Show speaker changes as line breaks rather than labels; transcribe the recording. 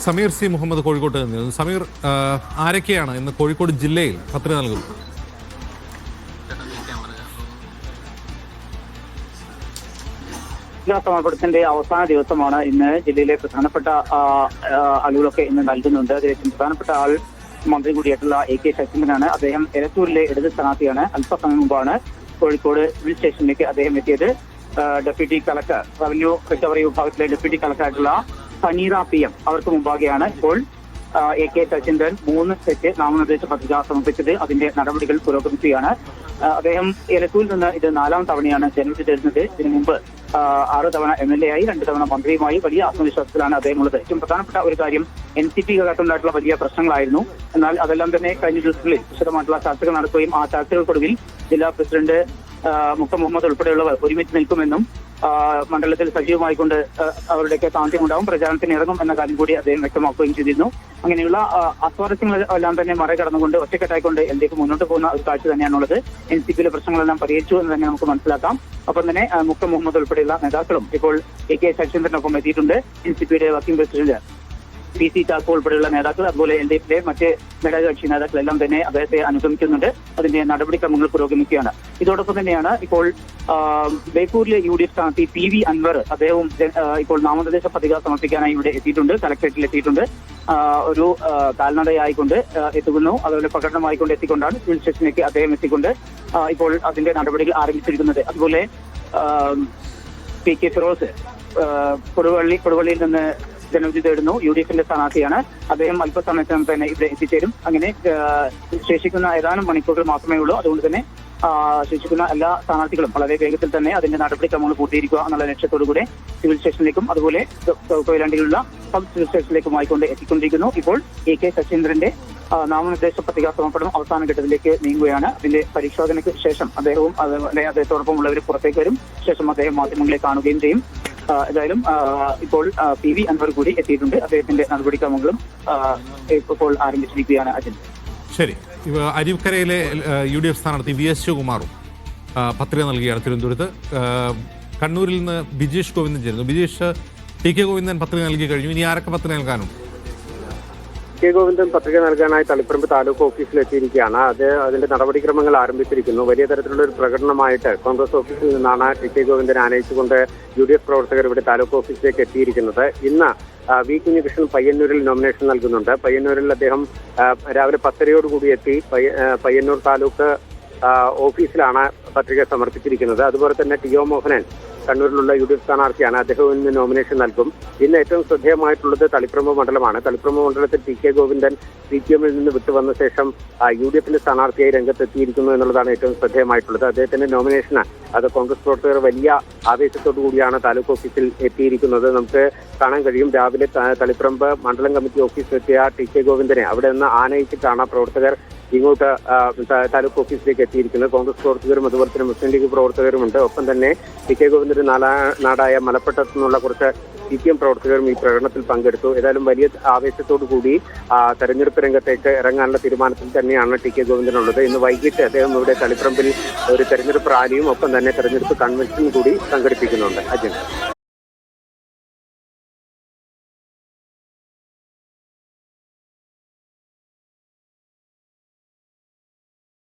Sameer C Muhammad കോഴിക്കോട്ട് നിന്നിരുന്നു. സമീർ, ആരൊക്കെയാണ് ഇന്ന് കോഴിക്കോട് ജില്ലയിൽ പത്രിക നൽകുന്നത്?
സമർപ്പണത്തിന്റെ അവസാന ദിവസമാണ് ഇന്ന്. ജില്ലയിലെ പ്രധാനപ്പെട്ട ആളുകളൊക്കെ ഇന്ന് നൽകുന്നുണ്ട്. അതിൽ പ്രധാനപ്പെട്ട ആൾ മന്ത്രി കൂടിയായിട്ടുള്ള AK ശശീന്ദ്രനാണ്. അദ്ദേഹം എലത്തൂരിലെ ഇടത് സ്ഥാനാർത്ഥിയാണ്. അല്പസമയം മുമ്പാണ് കോഴിക്കോട് സിവിൽ സ്റ്റേഷനിലേക്ക് അദ്ദേഹം എത്തിയത്. ഡെപ്യൂട്ടി കളക്ടർ, റവന്യൂ റിക്കവറി വിഭാഗത്തിലെ ഡെപ്യൂട്ടി കളക്ടറായിട്ടുള്ള സനീറ PM അവർക്ക് മുമ്പാകെയാണ് ഇപ്പോൾ AK ശശീന്ദ്രൻ 3 സെറ്റ് നാമനിർദ്ദേശ പത്രിക സമർപ്പിച്ചത്. അതിന്റെ നടപടികൾ പുരോഗമിക്കുകയാണ്. അദ്ദേഹം എലത്തൂരിൽ നിന്ന് ഇത് 4ാം തവണയാണ് ജനവിധി തരുന്നത്. ഇതിനു മുമ്പ് 6 തവണ MLA ആയി, 2 തവണ മന്ത്രിയുമായി. വലിയ ആത്മവിശ്വാസത്തിലാണ് അദ്ദേഹം ഉള്ളത്. ഏറ്റവും പ്രധാനപ്പെട്ട ഒരു കാര്യം NCP കാലത്തുണ്ടായിട്ടുള്ള വലിയ പ്രശ്നങ്ങളായിരുന്നു. എന്നാൽ അതെല്ലാം തന്നെ കഴിഞ്ഞ ദിവസങ്ങളിൽ വിശദമായിട്ടുള്ള ചർച്ചകൾ നടക്കുകയും ആ ചർച്ചകൾക്കൊടുവിൽ ജില്ലാ പ്രസിഡന്റ് മുക്കം മുഹമ്മദ് ഉൾപ്പെടെയുള്ളവർ ഒരുമിച്ച് നിൽക്കുമെന്നും മണ്ഡലത്തിൽ സജീവമായിക്കൊണ്ട് അവരുടെയൊക്കെ സാന്നിധ്യം ഉണ്ടാവും, പ്രചാരണത്തിന് ഇറങ്ങും എന്ന കാര്യം കൂടി അദ്ദേഹം വ്യക്തമാക്കുകയും ചെയ്തിരുന്നു. അങ്ങനെയുള്ള അസ്വാരസ്യങ്ങൾ എല്ലാം തന്നെ മറികടന്നുകൊണ്ട് ഒറ്റക്കെട്ടായിക്കൊണ്ട് LDF മുന്നോട്ട് പോകുന്ന ഒരു കാഴ്ച തന്നെയാണുള്ളത്. NCPയിലെ പ്രശ്നങ്ങളെല്ലാം പരിഹരിച്ചു എന്ന് തന്നെ നമുക്ക് മനസ്സിലാക്കാം. ഒപ്പം തന്നെ മുക്കം മുഹമ്മദ് ഉൾപ്പെടെയുള്ള നേതാക്കളും ഇപ്പോൾ AK ശശീന്ദ്രനൊപ്പം എത്തിയിട്ടുണ്ട്. NCPയുടെ വർക്കിംഗ് പ്രസിഡന്റ് PC ചാക്കോ ഉൾപ്പെടെയുള്ള നേതാക്കൾ, അതുപോലെ LDFിലെ മറ്റ് ഘടകകക്ഷി നേതാക്കളെല്ലാം തന്നെ അദ്ദേഹത്തെ അനുഗമിക്കുന്നുണ്ട്. അതിന്റെ നടപടിക്രമങ്ങൾ പുരോഗമിക്കുകയാണ്. ഇതോടൊപ്പം തന്നെയാണ് ഇപ്പോൾ ബേപ്പൂരിലെ UDF സ്ഥാനാർത്ഥി PV അൻവർ അദ്ദേഹവും ഇപ്പോൾ നാമനിർദ്ദേശ പത്രിക സമർപ്പിക്കാനായി ഇവിടെ എത്തിയിട്ടുണ്ട്. കലക്ടറേറ്റിൽ എത്തിയിട്ടുണ്ട്. ഒരു കാൽനടയായിക്കൊണ്ട് എത്തുന്നു. അതുപോലെ പ്രകടനമായിക്കൊണ്ട് എത്തിക്കൊണ്ടാണ് സിവിൽ സ്റ്റേഷനിലേക്ക് അദ്ദേഹം എത്തിക്കൊണ്ട് ഇപ്പോൾ അതിന്റെ നടപടികൾ ആരംഭിച്ചിരിക്കുന്നത്. അതുപോലെ PK ഫിറോസ് കൊടുവള്ളിയിൽ നിന്ന് ജനവിധി തേടുന്നു. UDFിന്റെ സ്ഥാനാർത്ഥിയാണ്. അദ്ദേഹം അല്പസമയത്തിനും തന്നെ ഇവിടെ എത്തിച്ചേരും. അങ്ങനെ ശേഷിക്കുന്ന ഏതാനും മണിക്കൂറുകൾ മാത്രമേ ഉള്ളൂ. അതുകൊണ്ട് തന്നെ ശേഷിക്കുന്ന എല്ലാ സ്ഥാനാർത്ഥികളും വളരെ വേഗത്തിൽ തന്നെ അതിന്റെ നടപടിക്രമങ്ങൾ പൂർത്തീകരിക്കുക എന്നുള്ള ലക്ഷ്യത്തോടുകൂടെ സിവിൽ സ്റ്റേഷനിലേക്കും അതുപോലെ കൊയിലാണ്ടിയിലുള്ള സബ് സിവിൽ സ്റ്റേഷനിലേക്കുമായിക്കൊണ്ട് എത്തിക്കൊണ്ടിരിക്കുന്നു. ഇപ്പോൾ AK ശശീന്ദ്രന്റെ നാമനിർദ്ദേശ പത്രിക സമർപ്പണം അവസാന ഘട്ടത്തിലേക്ക് നീങ്ങുകയാണ്. അതിന്റെ പരിശോധനയ്ക്ക് ശേഷം അദ്ദേഹവും അതുപോലെ അദ്ദേഹത്തോടൊപ്പം ഉള്ളവർ പുറത്തേക്ക് വരും. ശേഷം അദ്ദേഹം മാധ്യമങ്ങളെ കാണുകയും ചെയ്യും. ഏതായാലും ഇപ്പോൾ PV അൻവർ കൂടി എത്തിയിട്ടുണ്ട്. അദ്ദേഹത്തിന്റെ നടപടിക്രമങ്ങളും ഇപ്പോൾ ആരംഭിച്ചിരിക്കുകയാണ്. അജിൻ,
ശരി. അരുവിക്കരയിലെ UDF സ്ഥാനാർത്ഥി VS ശിവകുമാറും പത്രിക നൽകിയാണ് തിരുവനന്തപുരത്ത്. കണ്ണൂരിൽ നിന്ന് ബിജീഷ് ഗോവിന്ദൻ ചേരുന്നു. ബിജീഷ്, TK ഗോവിന്ദൻ പത്രിക നൽകി കഴിഞ്ഞു. ഇനി ആരൊക്കെ പത്രിക നൽകാനുണ്ട്?
TK ഗോവിന്ദൻ പത്രിക നൽകാനായി തളിപ്പറമ്പ് താലൂക്ക് ഓഫീസിൽ എത്തിയിരിക്കുകയാണ്. അതിന്റെ നടപടിക്രമങ്ങൾ ആരംഭിച്ചിരിക്കുന്നു. വലിയ തരത്തിലുള്ള ഒരു പ്രകടനമായിട്ട് കോൺഗ്രസ് ഓഫീസിൽ നിന്നാണ് TK ഗോവിന്ദനെ ആനയിച്ചുകൊണ്ട് UDF പ്രവർത്തകർ ഇവിടെ താലൂക്ക് ഓഫീസിലേക്ക് എത്തിയിരിക്കുന്നത്. ഇന്ന് V കുഞ്ഞികൃഷ്ണൻ പയ്യന്നൂരിൽ നോമിനേഷൻ നൽകുന്നുണ്ട്. പയ്യന്നൂരിൽ അദ്ദേഹം രാവിലെ 10:30 എത്തി പയ്യന്നൂർ താലൂക്ക് ഓഫീസിലാണ് പത്രിക സമർപ്പിച്ചിരിക്കുന്നത്. അതുപോലെ തന്നെ TO മോഹനൻ കണ്ണൂരിലുള്ള UDF സ്ഥാനാർത്ഥിയാണ്. അദ്ദേഹം ഇന്ന് നോമിനേഷൻ നൽകും. ഇന്ന് ഏറ്റവും ശ്രദ്ധേയമായിട്ടുള്ളത് തളിപ്പറമ്പ് മണ്ഡലമാണ്. തളിപ്പറമ്പ് മണ്ഡലത്തിൽ TK ഗോവിന്ദൻ CPMൽ നിന്ന് വിട്ടുവന്ന ശേഷം UDFിന്റെ സ്ഥാനാർത്ഥിയായി രംഗത്തെത്തിയിരിക്കുന്നു എന്നുള്ളതാണ് ഏറ്റവും ശ്രദ്ധേയമായിട്ടുള്ളത്. അദ്ദേഹത്തിന്റെ നോമിനേഷന് അത് കോൺഗ്രസ് പ്രവർത്തകർ വലിയ ആവേശത്തോടു കൂടിയാണ് താലൂക്ക് ഓഫീസിൽ എത്തിയിരിക്കുന്നത്. നമുക്ക് കാണാൻ കഴിയും. രാവിലെ തളിപ്പറമ്പ് മണ്ഡലം കമ്മിറ്റി ഓഫീസിലെത്തിയ TK ഗോവിന്ദനെ അവിടെ നിന്ന് ആനയിച്ചിട്ടാണ് പ്രവർത്തകർ ഇങ്ങോട്ട് താലൂക്ക് ഓഫീസിലേക്ക് എത്തിയിരിക്കുന്നത്. കോൺഗ്രസ് പ്രവർത്തകരും അതുപോലെ തന്നെ മുസ്ലിം ലീഗ് പ്രവർത്തകരുമുണ്ട്. ഒപ്പം തന്നെ TK ഗോവിന്ദന്റെ നാടായ മലപ്പട്ടത്തു നിന്നുള്ള കുറച്ച് CPM പ്രവർത്തകരും ഈ പ്രകടനത്തിൽ പങ്കെടുത്തു. ഏതായാലും വലിയ ആവേശത്തോടു കൂടി തെരഞ്ഞെടുപ്പ് രംഗത്തേക്ക് ഇറങ്ങാനുള്ള തീരുമാനത്തിൽ തന്നെയാണ് TK ഗോവിന്ദനുള്ളത്. ഇന്ന് വൈകിട്ട് അദ്ദേഹം ഇവിടെ തളിപ്പറമ്പിൽ ഒരു തെരഞ്ഞെടുപ്പ് റാലിയും ഒപ്പം തന്നെ തെരഞ്ഞെടുപ്പ് കൺവെൻഷനും കൂടി സംഘടിപ്പിക്കുന്നുണ്ട്. അജിൻ.